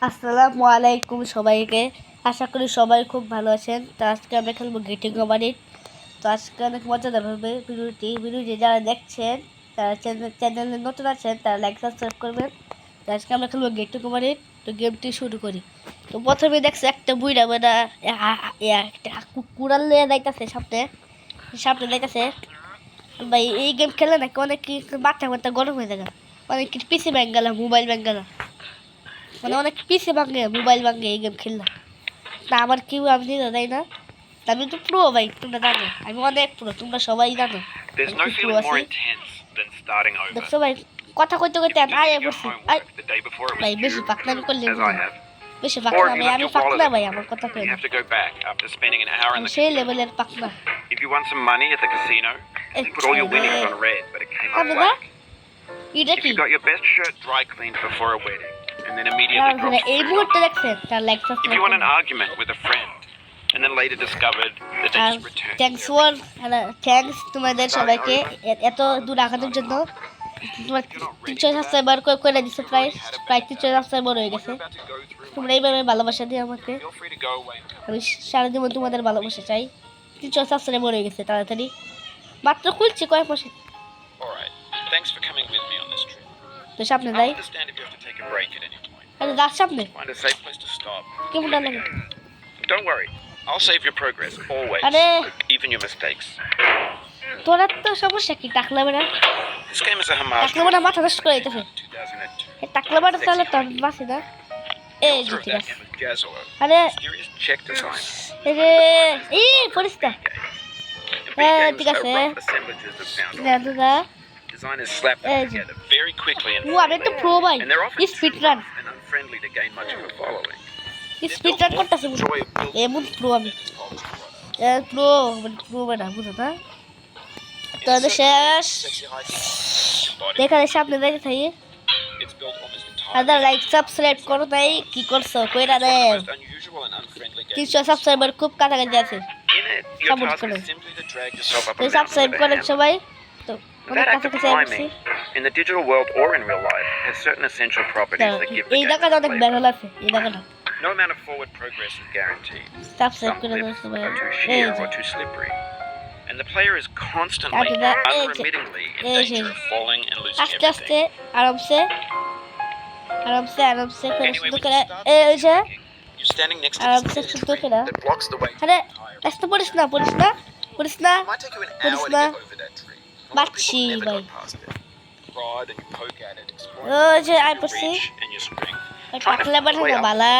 আসসালামু আলাইকুম সবাইকে। আশা করি সবাই খুব ভালো আছেন। তো আজকে আমরা খেলবো গেটিং কবাডিট। তো আজকে অনেক মজাদার হবে ভিডিওটি যারা দেখছেন তারা চ্যানেলে নতুন আছেন তারা লাইক সাবস্ক্রাইব করবেন। তো আজকে আমরা খেলবো গেটিং কবাডিট। তো গেমটি শুরু করি। তো প্রথমে দেখছে একটা বুইড়া বেড়া একটা কুড়াল লিয়ে যাইতেছে সামনে যাইতেছে। ভাই এই গেম খেলে নাকি অনেক মাথা মাথা গরম হয়ে যায়, অনেক কিছু পিসি ব্যাঙ্গ গেল, মোবাইল ব্যাঙ্গ গেল, মানে অনেক পিসি ভাঙে, মোবাইল ভাঙে এই গেম খেললাম। তা আমার কেউ আমি দিতে দেয় না। আমি তো প্রো ভাই, তোমরা জানো আমি অনেক প্রো, তোমরা সবাই জানো প্রো আছি। দেখছো ভাই কথা কইতে কইতে আয় পড়ছি। ভাই বেশি পাকনামি করলে বেশি পাকনা আমি পাকনা ভাই, আমার কথা কই না, আমি সেই লেভেলের পাকনা। Put all your winnings on red, but it came up black. এটা If কি you got your best shirt dry cleaned before a wedding and then immediately dropped এই $3, মুহূর্তে দেখছেন তার like if you subscribe won an argument with a friend and then later discovered that they just returned thanks their for thanks তোমাদের সবাইকে এত দূর আগানোর জন্য। তোমার 300 সাবস্ক্রাইবার করে দিচ্ছে, প্রায় 300 সাবস্ক্রাইবার হয়ে গেছে। about to go through তোমরা এইভাবে ভালোবাসা দিও আমাকে, feel free to go away and come. আমি সারাদিন তোমাদের ভালোবাসা চাই। 300 সাবস্ক্রাইবার হয়ে গেছে তাড়াতাড়ি, মাত্র খুলছি কয়েক মাসে। All right. Thanks for coming with me on this trip. তো সামনে I যাই, understand if you have to take a break at any point. আরে যার সামনে Find a safe place to stop. কেমন লাগে। Don't worry. I'll save your progress always. আরে Even your mistakes. তোরা তো সমস্যা কি, টাকলা বেড়া This game is a homage টাকলা বেড়া মাথা নষ্ট করে দিতেছে। 2002. টাকলা বেড়া চালে তো আমি বাঁচি না। এই যে ঠিক আছে, আরে Mysterious check design. এই যে এই পরিষ্কার ঠিক আছে। দাদা Designers slap them together very quickly and ও আমি তো প্রো ভাই, and they're often speed run and unfriendly to gain much of a following. Speed run করতেছে এমন প্রো আমি, প্রো প্রো বেড়া বুঝো না। তো শেষ দেখালে সামনে যাইতে থাকি। It's built almost other entirely. Like subscribe করো, তাই কি করছো কইরা দে। Most unusual and unfriendly game. 300 subscriber খুব কাছাকাছি আছে। In it, your Support task করেন। is simply to drag yourself up a তো mountain সাবস্ক্রাইব with a করেন hammer. সবাই। তো অনেক That act of কাছাকাছি আসছি। climbing, in the digital world or in real life, has certain essential properties that give the এই game জায়গাটা its অনেক flavor. ব্যারাল আছে, এই জায়গাটা No amount of forward progress is guaranteed. Subscribe Some করে দাও cliffs সবাই। are too এই sheer যে or too slippery, and the player is constantly, After that, unremittingly in এই যে danger of falling and losing আস্তে আস্তে everything. আরামসে আরামসে করে Anyway, শুরু when করে you start এই যে you're standing next to আরামসে this শুরু tree করে। that blocks the way to আরে the entire রাস্তা পড়িস না পড়িস না পড়িস না। It might take you an What is hour to that? get over that tree. A lot of Bachi, people never bhai. got past it. Prod and you poke at it, exploring Oh, the je, limits I of your perceive. reach and your strength. টাকলা বেড়া না বালা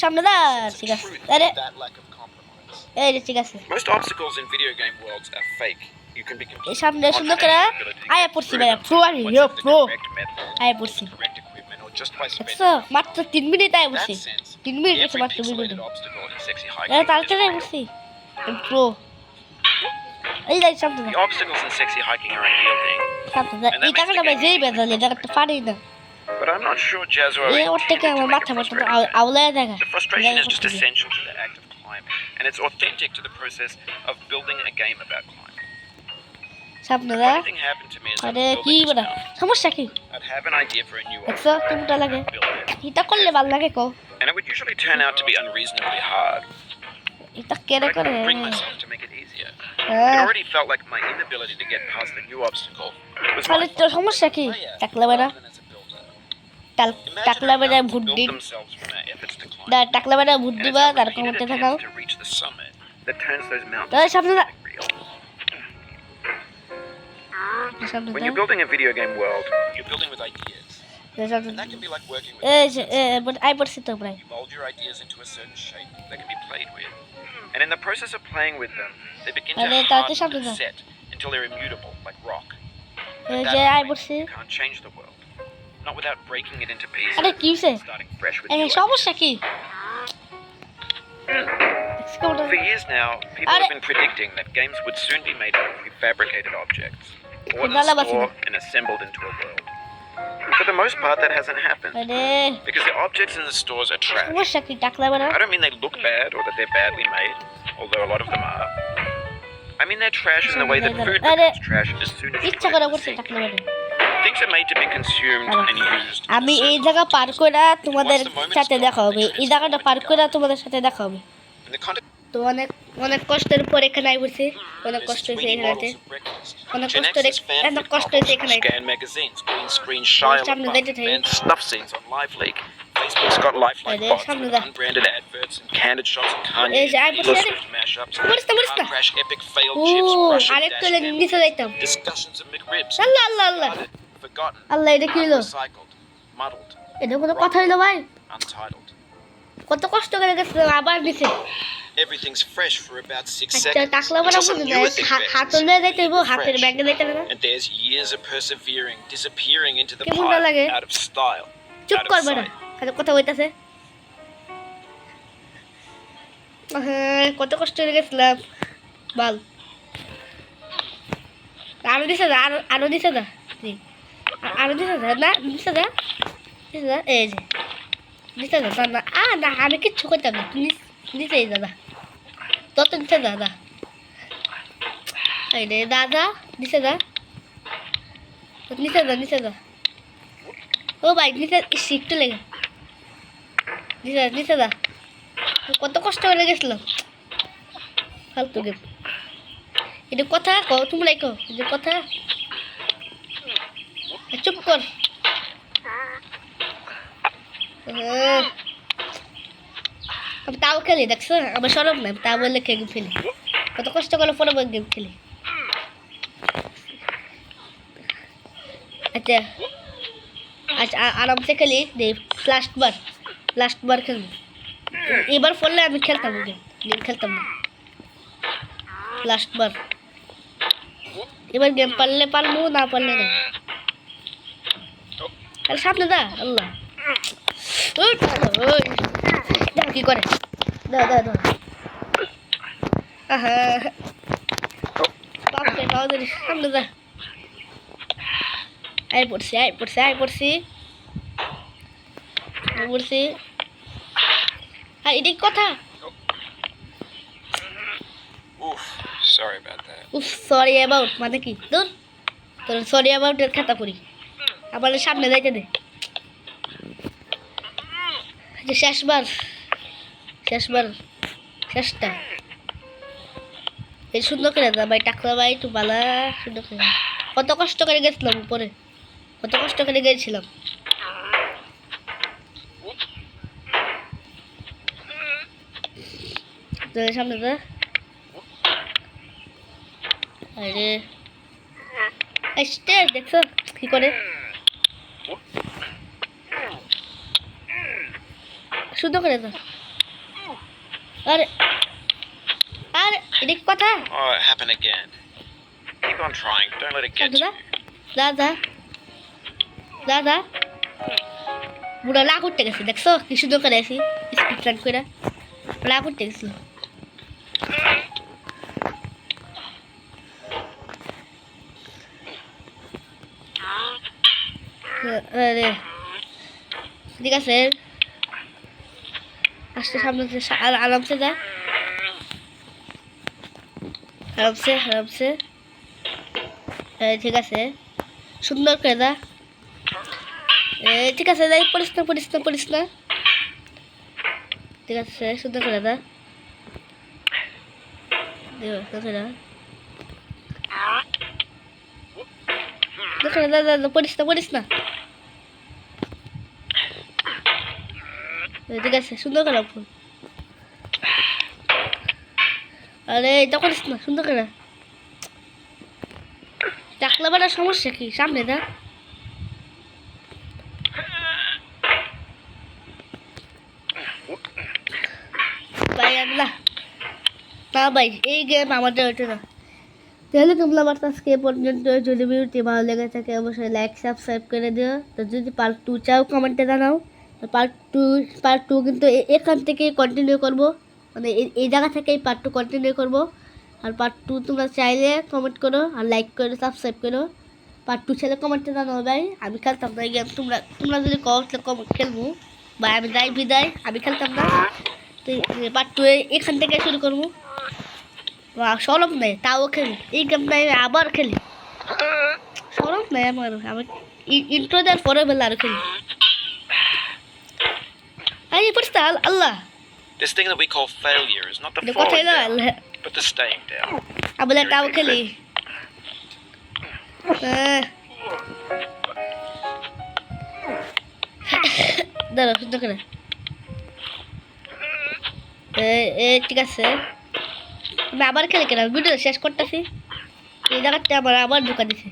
সামনে দা Sense ঠিক of আছে। truth আরে in that lack of compromise. এই যে ঠিক আছে, Most obstacles in video game worlds are fake. You can be এই completely সামনে সুন্দর confident করে in your ability to আয়া get পড়ছি through ভাই, them প্রো আমি once you have the pro correct method, আয়া পড়ছি। the correct equipment, or just by spending দেখছো মাত্র 3 মিনিট আয়া that পড়ছি, sense. 3 মিনিট Every আছে মাত্র 2 minute. pixelated obstacle in Sexy High আরে King is তাড়াতাড়ি আয়া real. পড়ছি প্রো। এই যাই সামনে The obstacles in Sexy Hiking are unyielding, সামনে এই জায়গাটা ভাই যেই বেজাল, এই জায়গাটা পারি না। but I'm not sure Jazzuo এই ওর থেকে intended to আমার make মাথা it মাথা frustrating. আউলায় দেখা। The frustration is just essential to the act of climbing, and it's authentic to the process of building a game about climbing. সামনে দা Anything happened to me as I was আরে কি building this বড়া mountain, সমস্যা কি? I'd have an idea for a new দেখছো obstacle, কেমনটা লাগে, build it, এটা করলে ভালো লাগে কো। and it would usually turn out to be unreasonably hard. এটা কেড়ে I করে couldn't bring myself to make it easier. It হ্যাঁ already felt like my inability to get past the new obstacle was তাহলে my তোর সমস্যা কি? failure টাকলা বেড়া rather than as a builder. টাকলা Imagine বেড়া how ভূত people দিন, build themselves from their efforts to climb. টাকলা বেড়া ভূত And it's দিবা our তার repeated কমেন্টে থাকাও। attempts to reach the summit that turns those mountains তাহলে সামনে দা into real. সামনে When the you're building a video game world, you're building with ideas. সামনে And that can be like working with এই যে I পড়ছি তো প্রায়। You mold your ideas into a certain shape that can be played with. And in the process of playing with them, they begin to Are they harden তাড়াতাড়ি সামনে and যাও। set until they're immutable, like rock. এই At যে that I point, পড়ছি। you can't change the world. Not without breaking it into pieces আরে কি হইছে? and starting fresh with এই new সমস্যা ideas. কি? For years now, people Are- have been predicting that games would soon be made out of prefabricated objects, bought in Dala a store basina. and assembled into a world. And for the most part, that hasn't happened আরে because the objects in the stores are trash. সমস্যা কি টাকলা বেড়া? I don't mean they look bad or that they're badly made, although a lot of them are. I mean they're trash in the way that food Are- becomes trash as soon as you ইচ্ছা put it করে in the করছে sink. টাকলা বেড়া। Things are made to be consumed and used. আমি এই জায়গা পার করে তোমাদের সাথে দেখা হবে, এই জায়গাটা পার করে তোমাদের সাথে দেখা হবে। In the context তো অনেক অনেক কষ্টের পর এখানে আইবছি, অনেক কষ্ট হয়েছে এখানে আইতে, অনেক কষ্ট হয়েছে এখানে আইতে। scan magazines, green screen Shia সামনে LaBeouf, যাইতে থাকি। and snuff scenes on Live Leak. Facebook's got lifelike Ayo, bots সামনে with যা। unbranded adverts and candid shots of Kanye, এই যে আইবছি, Taylor আরে। Swift mashups, মরিস না, মরিস car না। crash epic failed ও chips, Russian আরেকটু dash cam, নিচে যাইতাম। discussions of McRibs, Allah Allah Allah forgotten, আল্লাহ, এটা কি হলো? recycled, muddled, এটা কোনো কথা হইলো ভাই? untitled. কত কষ্ট করে গেছিলাম আবার নিচে। Everything's fresh for about 6 আচ্ছা seconds টাকলা বানা until some বুঝি না, newer thing হাতল begins. নিয়ে যাইতে হইব, হাতের ব্যাগে যাইতে হবে না। And there's years of persevering, disappearing into the কেমনটা pile, লাগে? out of style, চুপ out of করবে না, sight. খালি কথা হইতাছে। কত কষ্ট করে গেছিলাম বল। আরো দিছে যা, আরো দিছে যা, আরো দিছে যা, না দিছে যা, দিছে যা, এই যে দিছে যা, না না আমি কিচ্ছু করতাম না, তুমি দিছে এই দাদা, তত দিছে দাদা, এই রে দাদা দিছে যা, নিচে যা, নিচে যা, ও ভাই নিচে একটু লেগে, নিচে নিচে যা, কত কষ্ট করে গেছিলাম, ফালতু গেম। এটা কথা কও, তোমরাই কও, এটা কথা, চুপ কর। আমি তাও খেলি, দেখছো আমার সরব না, তা বললে গেম খেলি, কত কষ্ট করে পরে গেম খেলি। আচ্ছা আচ্ছা আরামসে খেলি, লাস্ট বার খেলবো, এবার পড়লে আমি খেলতাম গেম খেলতাম না, লাস্ট বার, এবার গেম পারলে পারবো, না পারলে না। আরে সামনে দা, আল্লাহ দেখো কি করে, সামনে দা, আয় পড়ছি এটা কথা। Oof, sorry about that. উফ সরি অ্যাবাউট মানে কি, দূর তোর সরি অ্যাবাউটের খাতা করি, আবার সামনে যাইতে দে। আচ্ছা শেষটা এই সুন্দর করে দা ভাই, টাকলা ভাই একটু বালা সুন্দর করে। কত কষ্ট করে গেছিলাম উপরে, কত কষ্ট করে গেছিলাম। সামনে দা, আরে স্টেয়ার দেখছো কি করে, সুন্দর করে দা। আরে আরে এটা কি কথা, Oh, it happened again. Keep on trying. Don't let it get to দাদা you. দাদা দাদা বুড়া লা করতে গেছে, দেখছো কি সুন্দর করে আছি স্পিড রান করে, লা করতে গেছিল। আরে ঠিক আছে, আসতে সামনে আরামসে যা, আরামসে ঠিক আছে, সুন্দর করে দা, ঠিক আছে যাই, পড়িস না, ঠিক আছে সুন্দর করে দা, পড়িস না, ঠিক আছে সুন্দর করে ফুল, আরে এটা করিস না, সুন্দর করে টাকলা বাড়ার সমস্যা কি, সামনে দা, ভাই আল্লাহ না ভাই এই গেম আমাদের ওইটা না। তাহলে তোমরা আমার আজকে এ পর্যন্ত, যদি ভিডিওটি ভালো লেগে থাকে অবশ্যই লাইক সাবস্ক্রাইব করে দিও। তো যদি পার্ট 2 চাও কমেন্টে জানাও, পার্ট টু কিন্তু এখান থেকে কন্টিনিউ করব, মানে এই জায়গা থেকেই পার্ট 2 কন্টিনিউ করব। আর পার্ট 2 তোমরা চাইলে কমেন্ট করো আর লাইক করো, সাবস্ক্রাইব করো। পার্ট 2 ছেলে কমেন্টে জানাও ভাই, আমি খেলতাম না এই গেম, তোমরা যদি খেলবো ভাই, আমি যাই বিদায়, আমি খেলতাম না। তো পার্ট 2 এখান থেকে শুরু করবো, সরব নেই তাও খেলি, এই গেমটা আবার খেলি, সরব নেই আমার, আমি ইন্ট্রো দেওয়ার পরে বেলা আর খেলি আরে পড়তে আল্লাহ This thing that we call failure is not the এটা কথাই falling না down, Allah but the staying down. আবলে তাও খেলি দাঁড়া শুদ্ধ করে ঠিক আছে আমি আবার খেলে কেন ভিডিও শেষ করতেছি এই জায়গাটা আমার আবার ঢুকা দিছে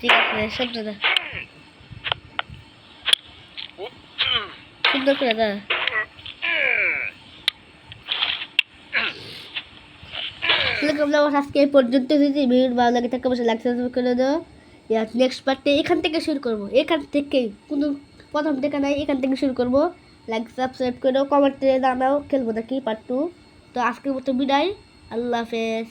ঠিক আছে শুদ্ধ দা সুন্দর করে দা আজকে এই পর্যন্ত যদি ভিডিও ভালো লাগে থাকে অবশ্যই লাইক সাবস্ক্রাইব করে দাও নেক্সট পার্টে এখান থেকে শুরু করবো এখান থেকে কোনো প্রথম থেকে নাই এখান থেকে শুরু করবো লাইক সাবস্ক্রাইব করে কমেন্টে জানাও খেলবো নাকি পার্ট 2 তো আজকের মতো বিদায় আল্লাহ হাফেজ